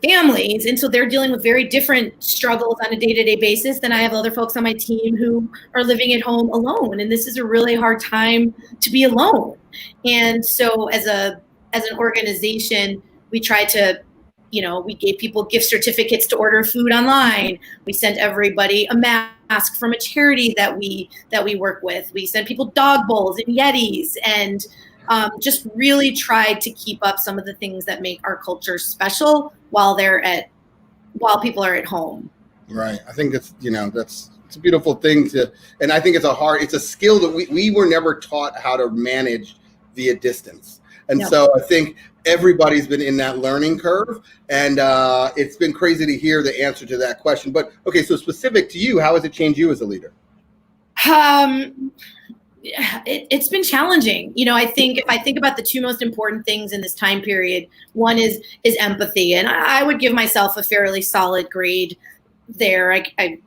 families, and so they're dealing with very different struggles on a day-to-day basis than I have other folks on my team who are living at home alone. And this is a really hard time to be alone. And so as an organization, we tried to, we gave people gift certificates to order food online. We sent everybody a mask from a charity that we work with. We sent people dog bowls and Yetis, and just really tried to keep up some of the things that make our culture special while people are at home. Right. I think it's a beautiful thing and I think it's a skill that we were never taught how to manage via distance. And so I think everybody's been in that learning curve, and it's been crazy to hear the answer to that question. But okay, so specific to you, how has it changed you as a leader? It's been challenging. I think if I think about the two most important things in this time period, one is empathy. And I would give myself a fairly solid grade there. I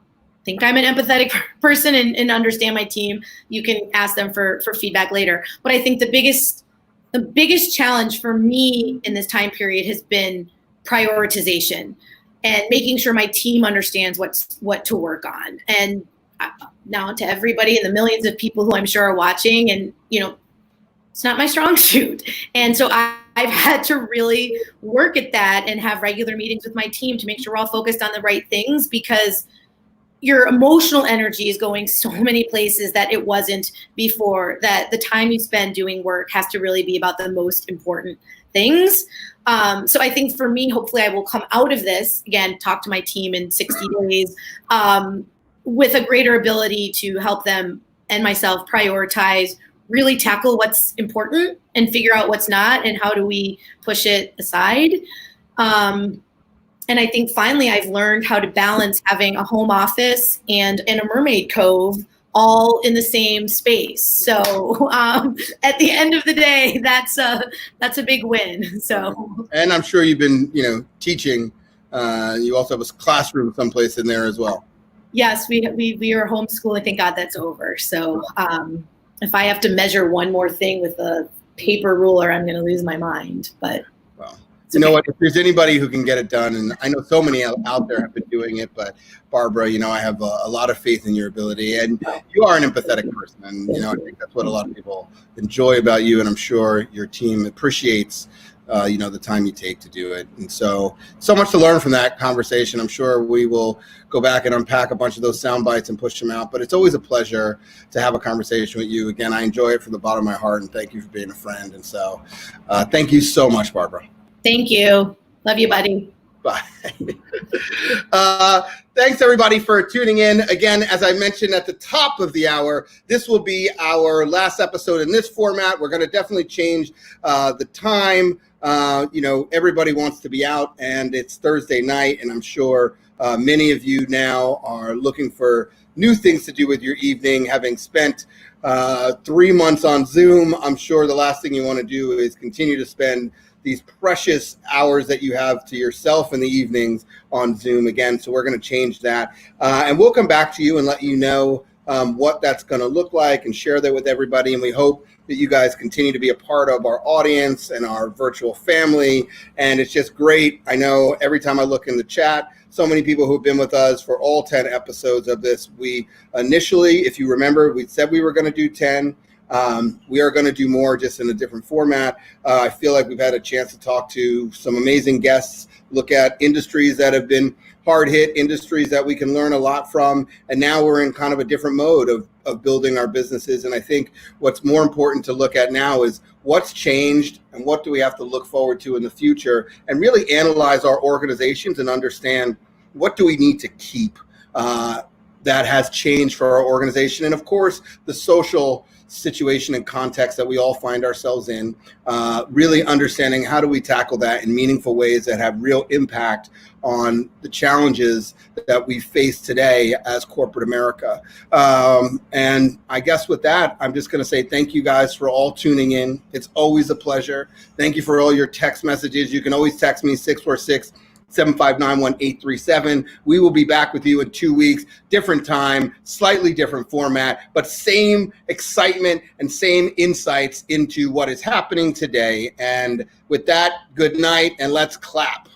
think I'm an empathetic person and understand my team. You can ask them for feedback later. But I think the biggest the biggest challenge for me in this time period has been prioritization and making sure my team understands what to work on. And now to everybody and the millions of people who I'm sure are watching, and it's not my strong suit. And so I've had to really work at that and have regular meetings with my team to make sure we're all focused on the right things, because your emotional energy is going so many places that it wasn't before, that the time you spend doing work has to really be about the most important things. So I think for me, hopefully I will come out of this, again, talk to my team in 60 days with a greater ability to help them and myself prioritize, really tackle what's important and figure out what's not, and how do we push it aside. And I think finally I've learned how to balance having a home office and a mermaid cove all in the same space. So at the end of the day, that's a big win. So. And I'm sure you've been, teaching. You also have a classroom someplace in there as well. Yes, we are homeschooling. Thank God that's over. So if I have to measure one more thing with a paper ruler, I'm going to lose my mind. But. Well. You know what? If there's anybody who can get it done, and I know so many out there have been doing it, but Barbara, I have a lot of faith in your ability, and you are an empathetic person, and I think that's what a lot of people enjoy about you, and I'm sure your team appreciates, the time you take to do it. And so much to learn from that conversation. I'm sure we will go back and unpack a bunch of those sound bites and push them out, but it's always a pleasure to have a conversation with you. Again, I enjoy it from the bottom of my heart, and thank you for being a friend. And so thank you so much, Barbara. Thank you. Love you, buddy. Bye. Thanks, everybody, for tuning in. Again, as I mentioned at the top of the hour, this will be our last episode in this format. We're going to definitely change the time. Everybody wants to be out, and it's Thursday night, and I'm sure many of you now are looking for new things to do with your evening. Having spent 3 months on Zoom, I'm sure the last thing you want to do is continue to spend these precious hours that you have to yourself in the evenings on Zoom again. So we're going to change that. And we'll come back to you and let you know what that's going to look like and share that with everybody. And we hope that you guys continue to be a part of our audience and our virtual family. And it's just great. I know every time I look in the chat, so many people who have been with us for all 10 episodes of this. We initially, if you remember, we said we were going to do 10. We are going to do more, just in a different format. I feel like we've had a chance to talk to some amazing guests, look at industries that have been hard hit, industries that we can learn a lot from. And now we're in kind of a different mode of building our businesses. And I think what's more important to look at now is what's changed and what do we have to look forward to in the future, and really analyze our organizations and understand what do we need to keep that has changed for our organization. And of course, the social situation and context that we all find ourselves in, really understanding how do we tackle that in meaningful ways that have real impact on the challenges that we face today as corporate America. And I guess with that, I'm just going to say thank you guys for all tuning in. It's always a pleasure. Thank you for all your text messages. You can always text me 646-759-1837. We will be back with you in 2 weeks, different time, slightly different format, but same excitement and same insights into what is happening today. And with that, good night, and let's clap.